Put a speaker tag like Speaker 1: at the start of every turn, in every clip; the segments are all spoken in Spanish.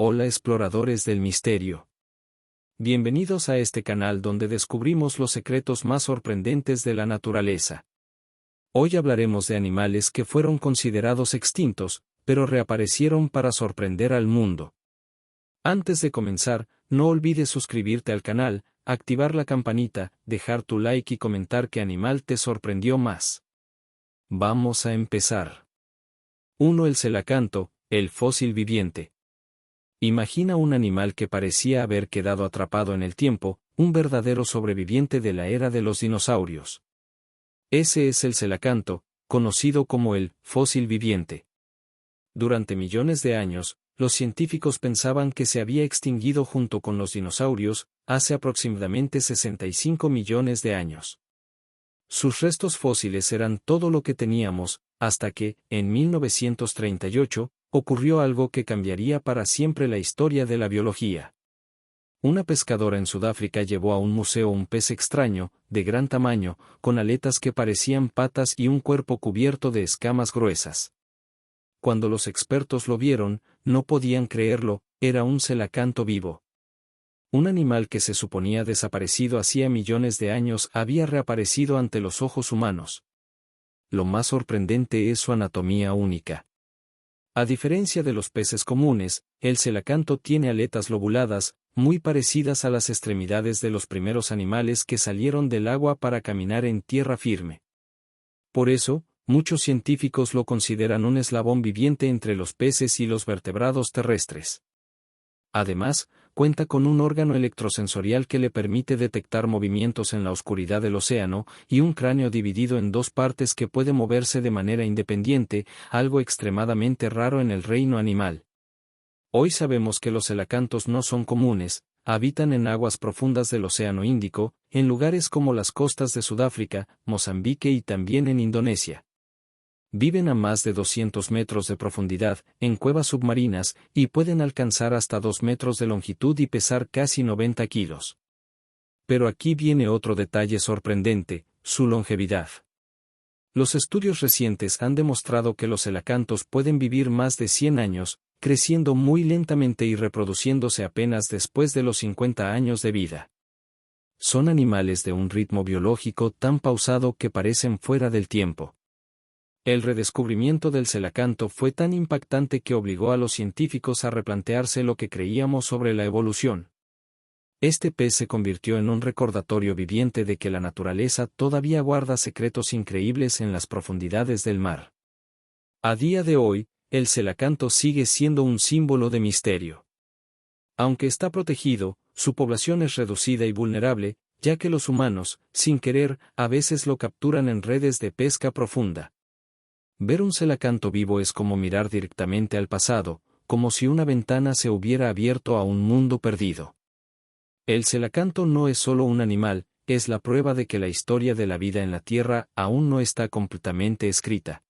Speaker 1: Hola exploradores del misterio. Bienvenidos a este canal donde descubrimos los secretos más sorprendentes de la naturaleza. Hoy hablaremos de animales que fueron considerados extintos, pero reaparecieron para sorprender al mundo. Antes de comenzar, no olvides suscribirte al canal, activar la campanita, dejar tu like y comentar qué animal te sorprendió más. Vamos a empezar. 1. El celacanto, el fósil viviente. Imagina un animal que parecía haber quedado atrapado en el tiempo, un verdadero sobreviviente de la era de los dinosaurios. Ese es el celacanto, conocido como el fósil viviente. Durante millones de años, los científicos pensaban que se había extinguido junto con los dinosaurios, hace aproximadamente 65 millones de años. Sus restos fósiles eran todo lo que teníamos, hasta que, en 1938, ocurrió algo que cambiaría para siempre la historia de la biología. Una pescadora en Sudáfrica llevó a un museo un pez extraño, de gran tamaño, con aletas que parecían patas y un cuerpo cubierto de escamas gruesas. Cuando los expertos lo vieron, no podían creerlo, era un celacanto vivo. Un animal que se suponía desaparecido hacía millones de años había reaparecido ante los ojos humanos. Lo más sorprendente es su anatomía única. A diferencia de los peces comunes, el celacanto tiene aletas lobuladas, muy parecidas a las extremidades de los primeros animales que salieron del agua para caminar en tierra firme. Por eso, muchos científicos lo consideran un eslabón viviente entre los peces y los vertebrados terrestres. Además, cuenta con un órgano electrosensorial que le permite detectar movimientos en la oscuridad del océano, y un cráneo dividido en dos partes que puede moverse de manera independiente, algo extremadamente raro en el reino animal. Hoy sabemos que los celacantos no son comunes, habitan en aguas profundas del Océano Índico, en lugares como las costas de Sudáfrica, Mozambique y también en Indonesia. Viven a más de 200 metros de profundidad, en cuevas submarinas, y pueden alcanzar hasta 2 metros de longitud y pesar casi 90 kilos. Pero aquí viene otro detalle sorprendente, su longevidad. Los estudios recientes han demostrado que los celacantos pueden vivir más de 100 años, creciendo muy lentamente y reproduciéndose apenas después de los 50 años de vida. Son animales de un ritmo biológico tan pausado que parecen fuera del tiempo. El redescubrimiento del celacanto fue tan impactante que obligó a los científicos a replantearse lo que creíamos sobre la evolución. Este pez se convirtió en un recordatorio viviente de que la naturaleza todavía guarda secretos increíbles en las profundidades del mar. A día de hoy, el celacanto sigue siendo un símbolo de misterio. Aunque está protegido, su población es reducida y vulnerable, ya que los humanos, sin querer, a veces lo capturan en redes de pesca profunda. Ver un celacanto vivo es como mirar directamente al pasado, como si una ventana se hubiera abierto a un mundo perdido. El celacanto no es solo un animal, es la prueba de que la historia de la vida en la Tierra aún no está completamente escrita.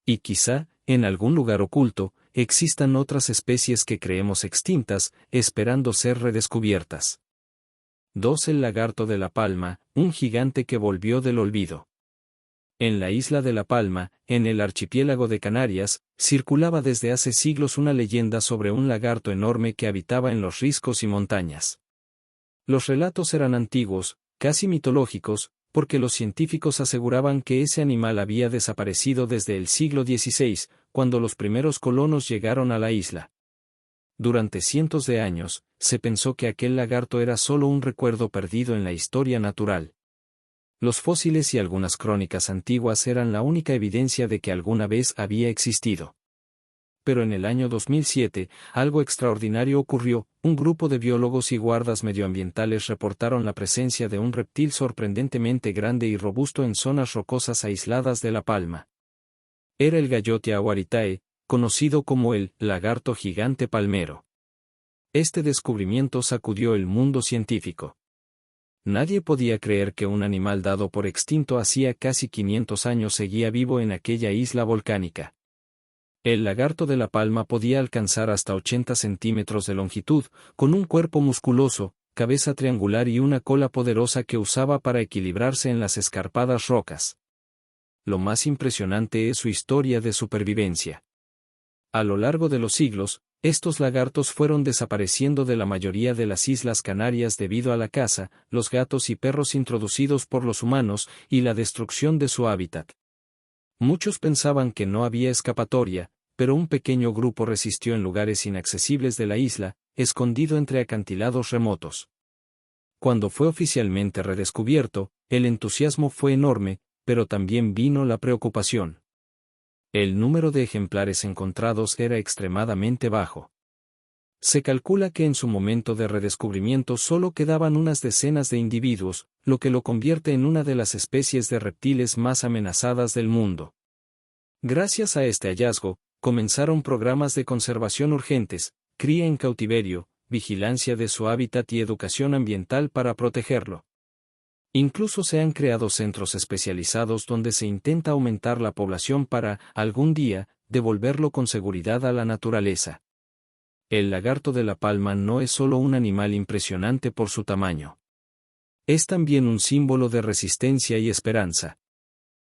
Speaker 1: Y quizá, en algún lugar oculto, existan otras especies que creemos extintas, esperando ser redescubiertas. 2. El lagarto de La Palma, un gigante que volvió del olvido. En la isla de La Palma, en el archipiélago de Canarias, circulaba desde hace siglos una leyenda sobre un lagarto enorme que habitaba en los riscos y montañas. Los relatos eran antiguos, casi mitológicos, porque los científicos aseguraban que ese animal había desaparecido desde el siglo XVI, cuando los primeros colonos llegaron a la isla. Durante cientos de años, se pensó que aquel lagarto era solo un recuerdo perdido en la historia natural. Los fósiles y algunas crónicas antiguas eran la única evidencia de que alguna vez había existido. Pero en el año 2007, algo extraordinario ocurrió, un grupo de biólogos y guardas medioambientales reportaron la presencia de un reptil sorprendentemente grande y robusto en zonas rocosas aisladas de La Palma. Era el Gayottia awaritae, conocido como el lagarto gigante palmero. Este descubrimiento sacudió el mundo científico. Nadie podía creer que un animal dado por extinto hacía casi 500 años seguía vivo en aquella isla volcánica. El lagarto de La Palma podía alcanzar hasta 80 centímetros de longitud, con un cuerpo musculoso, cabeza triangular y una cola poderosa que usaba para equilibrarse en las escarpadas rocas. Lo más impresionante es su historia de supervivencia. A lo largo de los siglos, Estos lagartos fueron desapareciendo de la mayoría de las Islas Canarias debido a la caza, los gatos y perros introducidos por los humanos y la destrucción de su hábitat. Muchos pensaban que no había escapatoria, pero un pequeño grupo resistió en lugares inaccesibles de la isla, escondido entre acantilados remotos. Cuando fue oficialmente redescubierto, el entusiasmo fue enorme, pero también vino la preocupación. El número de ejemplares encontrados era extremadamente bajo. Se calcula que en su momento de redescubrimiento solo quedaban unas decenas de individuos, lo que lo convierte en una de las especies de reptiles más amenazadas del mundo. Gracias a este hallazgo, comenzaron programas de conservación urgentes, cría en cautiverio, vigilancia de su hábitat y educación ambiental para protegerlo. Incluso se han creado centros especializados donde se intenta aumentar la población para, algún día, devolverlo con seguridad a la naturaleza. El lagarto de la palma no es solo un animal impresionante por su tamaño. Es también un símbolo de resistencia y esperanza.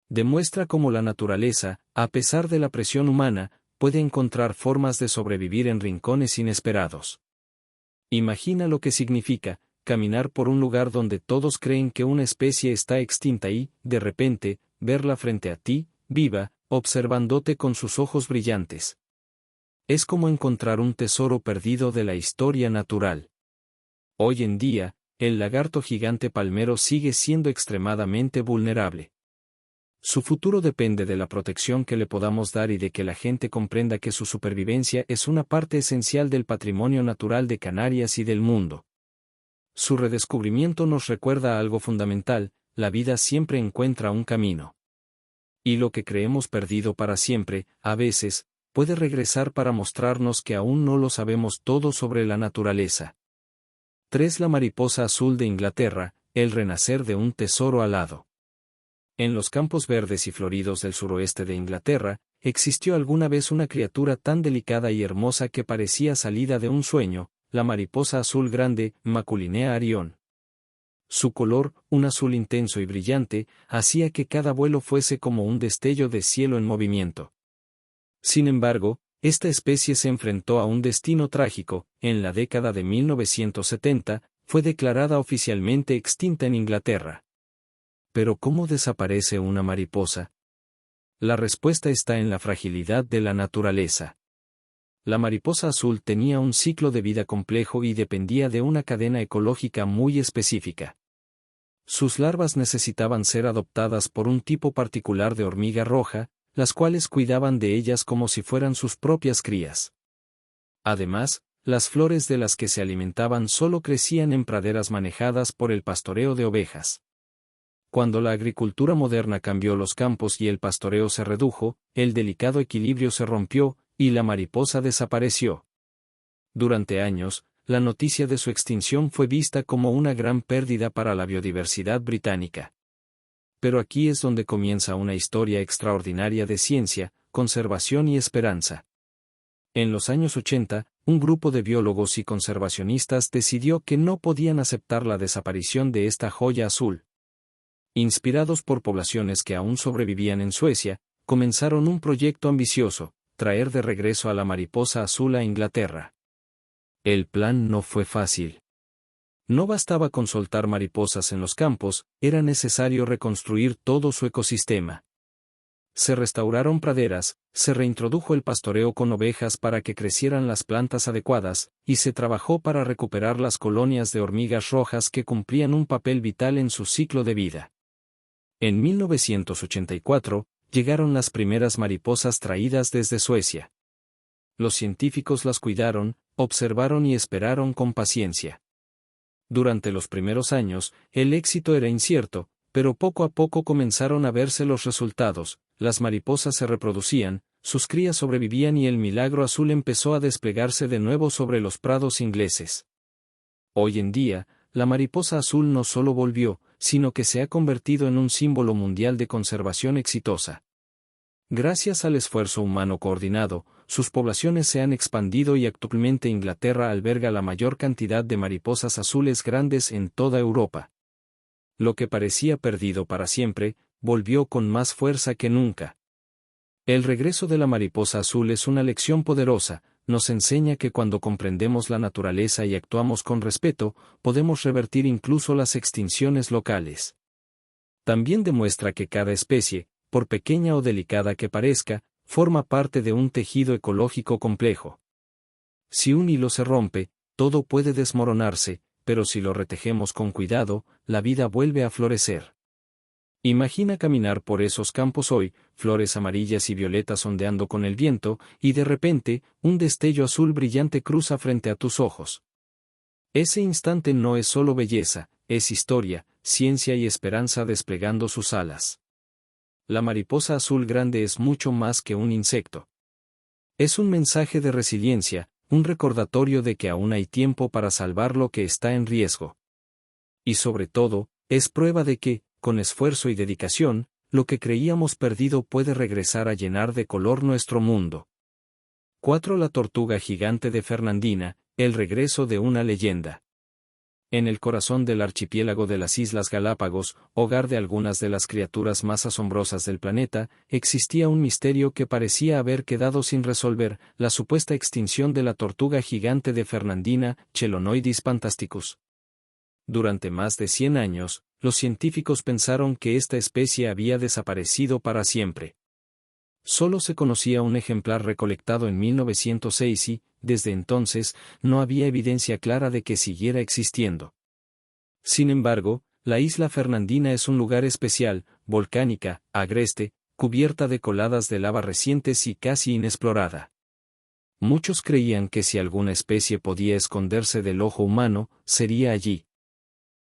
Speaker 1: Demuestra cómo la naturaleza, a pesar de la presión humana, puede encontrar formas de sobrevivir en rincones inesperados. Imagina lo que significa caminar por un lugar donde todos creen que una especie está extinta y, de repente, verla frente a ti, viva, observándote con sus ojos brillantes. Es como encontrar un tesoro perdido de la historia natural. Hoy en día, el lagarto gigante palmero sigue siendo extremadamente vulnerable. Su futuro depende de la protección que le podamos dar y de que la gente comprenda que su supervivencia es una parte esencial del patrimonio natural de Canarias y del mundo. Su redescubrimiento nos recuerda algo fundamental: la vida siempre encuentra un camino. Y lo que creemos perdido para siempre, a veces, puede regresar para mostrarnos que aún no lo sabemos todo sobre la naturaleza. 3. La mariposa azul de Inglaterra, el renacer de un tesoro alado. En los campos verdes y floridos del suroeste de Inglaterra, existió alguna vez una criatura tan delicada y hermosa que parecía salida de un sueño, la mariposa azul grande, Maculinea arion. Su color, un azul intenso y brillante, hacía que cada vuelo fuese como un destello de cielo en movimiento. Sin embargo, esta especie se enfrentó a un destino trágico. En la década de 1970, fue declarada oficialmente extinta en Inglaterra. ¿Pero cómo desaparece una mariposa? La respuesta está en la fragilidad de la naturaleza. La mariposa azul tenía un ciclo de vida complejo y dependía de una cadena ecológica muy específica. Sus larvas necesitaban ser adoptadas por un tipo particular de hormiga roja, las cuales cuidaban de ellas como si fueran sus propias crías. Además, las flores de las que se alimentaban solo crecían en praderas manejadas por el pastoreo de ovejas. Cuando la agricultura moderna cambió los campos y el pastoreo se redujo, el delicado equilibrio se rompió, y la mariposa desapareció. Durante años, la noticia de su extinción fue vista como una gran pérdida para la biodiversidad británica. Pero aquí es donde comienza una historia extraordinaria de ciencia, conservación y esperanza. En los años 80, un grupo de biólogos y conservacionistas decidió que no podían aceptar la desaparición de esta joya azul. Inspirados por poblaciones que aún sobrevivían en Suecia, comenzaron un proyecto ambicioso: traer de regreso a la mariposa azul a Inglaterra. El plan no fue fácil. No bastaba con soltar mariposas en los campos, era necesario reconstruir todo su ecosistema. Se restauraron praderas, se reintrodujo el pastoreo con ovejas para que crecieran las plantas adecuadas, y se trabajó para recuperar las colonias de hormigas rojas que cumplían un papel vital en su ciclo de vida. En 1984, llegaron las primeras mariposas traídas desde Suecia. Los científicos las cuidaron, observaron y esperaron con paciencia. Durante los primeros años, el éxito era incierto, pero poco a poco comenzaron a verse los resultados: las mariposas se reproducían, sus crías sobrevivían y el milagro azul empezó a desplegarse de nuevo sobre los prados ingleses. Hoy en día, la mariposa azul no solo volvió, sino que se ha convertido en un símbolo mundial de conservación exitosa. Gracias al esfuerzo humano coordinado, sus poblaciones se han expandido y actualmente Inglaterra alberga la mayor cantidad de mariposas azules grandes en toda Europa. Lo que parecía perdido para siempre, volvió con más fuerza que nunca. El regreso de la mariposa azul es una lección poderosa: nos enseña que cuando comprendemos la naturaleza y actuamos con respeto, podemos revertir incluso las extinciones locales. También demuestra que cada especie, por pequeña o delicada que parezca, forma parte de un tejido ecológico complejo. Si un hilo se rompe, todo puede desmoronarse, pero si lo retejemos con cuidado, la vida vuelve a florecer. Imagina caminar por esos campos hoy, flores amarillas y violetas ondeando con el viento, y de repente, un destello azul brillante cruza frente a tus ojos. Ese instante no es solo belleza, es historia, ciencia y esperanza desplegando sus alas. La mariposa azul grande es mucho más que un insecto. Es un mensaje de resiliencia, un recordatorio de que aún hay tiempo para salvar lo que está en riesgo. Y sobre todo, es prueba de que, con esfuerzo y dedicación, lo que creíamos perdido puede regresar a llenar de color nuestro mundo. 4. La tortuga gigante de Fernandina, el regreso de una leyenda. En el corazón del archipiélago de las Islas Galápagos, hogar de algunas de las criaturas más asombrosas del planeta, existía un misterio que parecía haber quedado sin resolver: la supuesta extinción de la tortuga gigante de Fernandina, Chelonoidis fantasticus. Durante más de 100 años, los científicos pensaron que esta especie había desaparecido para siempre. Solo se conocía un ejemplar recolectado en 1906 y, desde entonces, no había evidencia clara de que siguiera existiendo. Sin embargo, la isla Fernandina es un lugar especial, volcánica, agreste, cubierta de coladas de lava recientes y casi inexplorada. Muchos creían que si alguna especie podía esconderse del ojo humano, sería allí.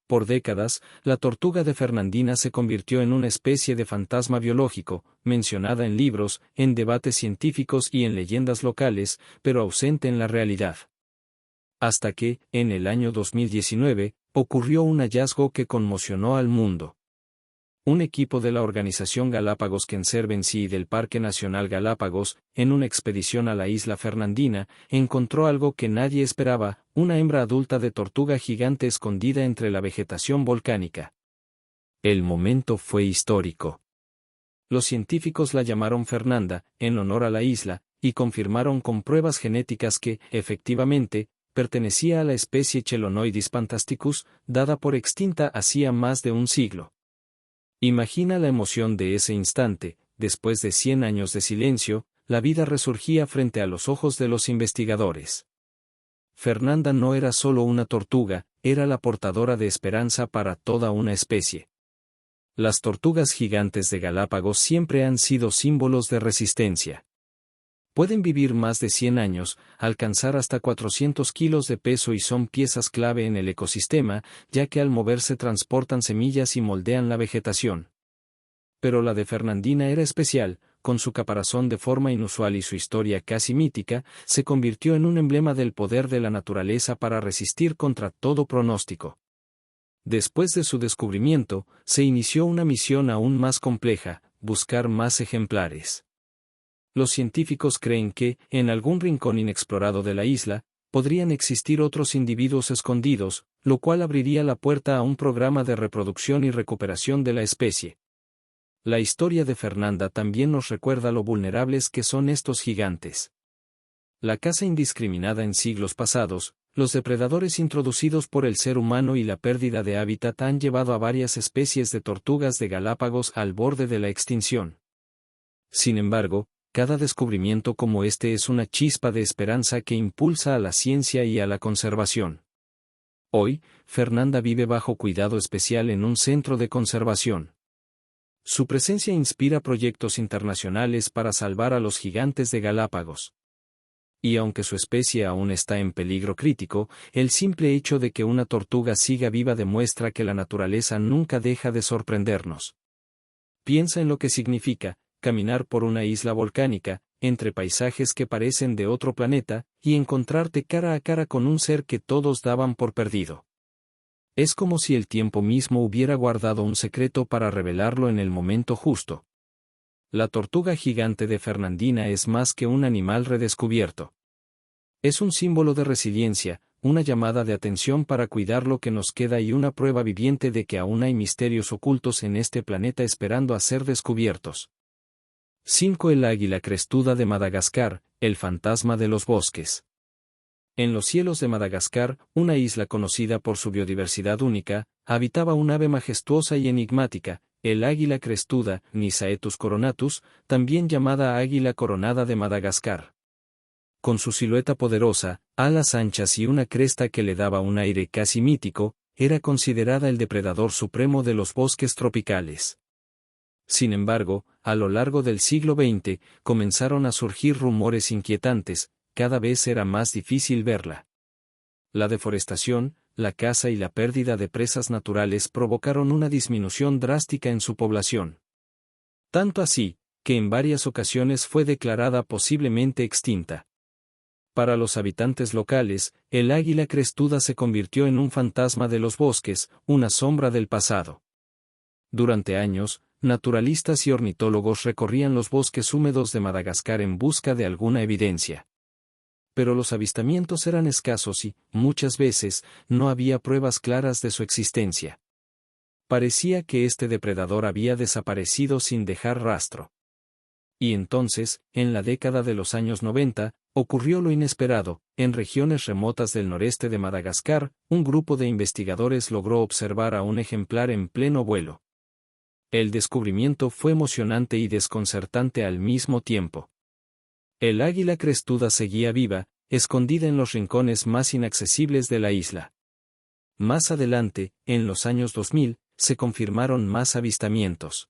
Speaker 1: Por décadas, la tortuga de Fernandina se convirtió en una especie de fantasma biológico, mencionada en libros, en debates científicos y en leyendas locales, pero ausente en la realidad. Hasta que, en el año 2019, ocurrió un hallazgo que conmocionó al mundo. Un equipo de la organización Galápagos Conservancy y del Parque Nacional Galápagos, en una expedición a la isla Fernandina, encontró algo que nadie esperaba: una hembra adulta de tortuga gigante escondida entre la vegetación volcánica. El momento fue histórico. Los científicos la llamaron Fernanda, en honor a la isla, y confirmaron con pruebas genéticas que, efectivamente, pertenecía a la especie Chelonoidis fantasticus, dada por extinta hacía más de un siglo. Imagina la emoción de ese instante: después de 100 años de silencio, la vida resurgía frente a los ojos de los investigadores. Fernanda no era solo una tortuga, era la portadora de esperanza para toda una especie. Las tortugas gigantes de Galápagos siempre han sido símbolos de resistencia. Pueden vivir más de 100 años, alcanzar hasta 400 kilos de peso y son piezas clave en el ecosistema, ya que al moverse transportan semillas y moldean la vegetación. Pero la de Fernandina era especial: con su caparazón de forma inusual y su historia casi mítica, se convirtió en un emblema del poder de la naturaleza para resistir contra todo pronóstico. Después de su descubrimiento, se inició una misión aún más compleja: buscar más ejemplares. Los científicos creen que, en algún rincón inexplorado de la isla, podrían existir otros individuos escondidos, lo cual abriría la puerta a un programa de reproducción y recuperación de la especie. La historia de Fernanda también nos recuerda lo vulnerables que son estos gigantes. La caza indiscriminada en siglos pasados, los depredadores introducidos por el ser humano y la pérdida de hábitat han llevado a varias especies de tortugas de Galápagos al borde de la extinción. Sin embargo, cada descubrimiento como este es una chispa de esperanza que impulsa a la ciencia y a la conservación. Hoy, Fernanda vive bajo cuidado especial en un centro de conservación. Su presencia inspira proyectos internacionales para salvar a los gigantes de Galápagos. Y aunque su especie aún está en peligro crítico, el simple hecho de que una tortuga siga viva demuestra que la naturaleza nunca deja de sorprendernos. Piensa en lo que significa caminar por una isla volcánica, entre paisajes que parecen de otro planeta, y encontrarte cara a cara con un ser que todos daban por perdido. Es como si el tiempo mismo hubiera guardado un secreto para revelarlo en el momento justo. La tortuga gigante de Fernandina es más que un animal redescubierto. Es un símbolo de resiliencia, una llamada de atención para cuidar lo que nos queda y una prueba viviente de que aún hay misterios ocultos en este planeta esperando a ser descubiertos. 5. El águila crestuda de Madagascar, el fantasma de los bosques. En los cielos de Madagascar, una isla conocida por su biodiversidad única, habitaba un ave majestuosa y enigmática, el águila crestuda, Nisaetus coronatus, también llamada águila coronada de Madagascar. Con su silueta poderosa, alas anchas y una cresta que le daba un aire casi mítico, era considerada el depredador supremo de los bosques tropicales. Sin embargo, a lo largo del siglo XX, comenzaron a surgir rumores inquietantes, cada vez era más difícil verla. La deforestación, la caza y la pérdida de presas naturales provocaron una disminución drástica en su población. Tanto así, que en varias ocasiones fue declarada posiblemente extinta. Para los habitantes locales, el águila crestuda se convirtió en un fantasma de los bosques, una sombra del pasado. Durante años, naturalistas y ornitólogos recorrían los bosques húmedos de Madagascar en busca de alguna evidencia. Pero los avistamientos eran escasos y, muchas veces, no había pruebas claras de su existencia. Parecía que este depredador había desaparecido sin dejar rastro. Y entonces, en la década de los años 90, ocurrió lo inesperado. En regiones remotas del noreste de Madagascar, un grupo de investigadores logró observar a un ejemplar en pleno vuelo. El descubrimiento fue emocionante y desconcertante al mismo tiempo. El águila crestuda seguía viva, escondida en los rincones más inaccesibles de la isla. Más adelante, en los años 2000, se confirmaron más avistamientos.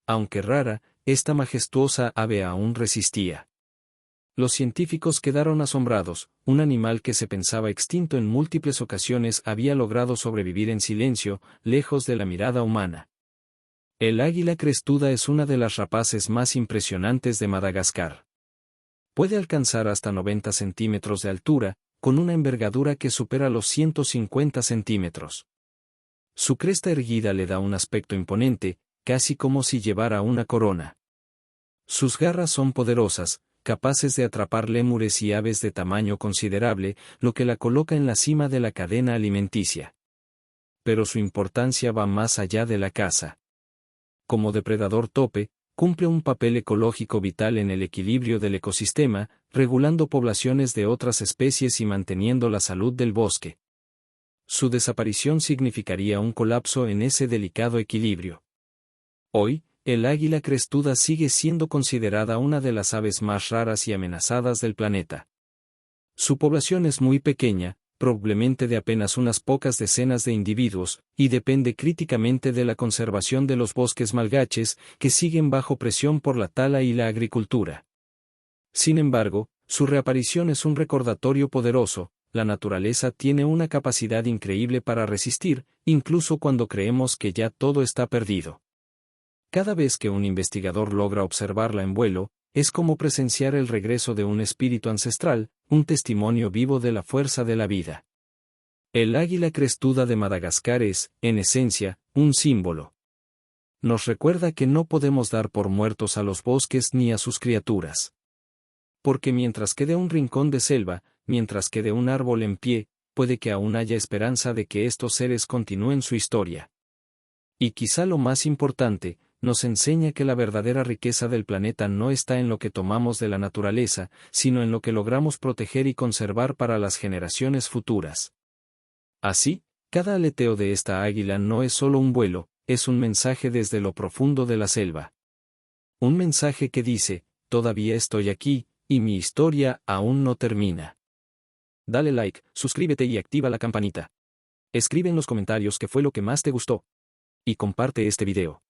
Speaker 1: Aunque rara, esta majestuosa ave aún resistía. Los científicos quedaron asombrados, un animal que se pensaba extinto en múltiples ocasiones había logrado sobrevivir en silencio, lejos de la mirada humana. El águila crestuda es una de las rapaces más impresionantes de Madagascar. Puede alcanzar hasta 90 centímetros de altura, con una envergadura que supera los 150 centímetros. Su cresta erguida le da un aspecto imponente, casi como si llevara una corona. Sus garras son poderosas, capaces de atrapar lémures y aves de tamaño considerable, lo que la coloca en la cima de la cadena alimenticia. Pero su importancia va más allá de la caza. Como depredador tope, cumple un papel ecológico vital en el equilibrio del ecosistema, regulando poblaciones de otras especies y manteniendo la salud del bosque. Su desaparición significaría un colapso en ese delicado equilibrio. Hoy, el águila crestuda sigue siendo considerada una de las aves más raras y amenazadas del planeta. Su población es muy pequeña, probablemente de apenas unas pocas decenas de individuos, y depende críticamente de la conservación de los bosques malgaches, que siguen bajo presión por la tala y la agricultura. Sin embargo, su reaparición es un recordatorio poderoso. La naturaleza tiene una capacidad increíble para resistir, incluso cuando creemos que ya todo está perdido. Cada vez que un investigador logra observarla en vuelo, es como presenciar el regreso de un espíritu ancestral, un testimonio vivo de la fuerza de la vida. El águila crestuda de Madagascar es, en esencia, un símbolo. Nos recuerda que no podemos dar por muertos a los bosques ni a sus criaturas. Porque mientras quede un rincón de selva, mientras quede un árbol en pie, puede que aún haya esperanza de que estos seres continúen su historia. Y quizá lo más importante, nos enseña que la verdadera riqueza del planeta no está en lo que tomamos de la naturaleza, sino en lo que logramos proteger y conservar para las generaciones futuras. Así, cada aleteo de esta águila no es solo un vuelo, es un mensaje desde lo profundo de la selva. Un mensaje que dice, todavía estoy aquí, y mi historia aún no termina. Dale like, suscríbete y activa la campanita. Escribe en los comentarios qué fue lo que más te gustó. Y comparte este video.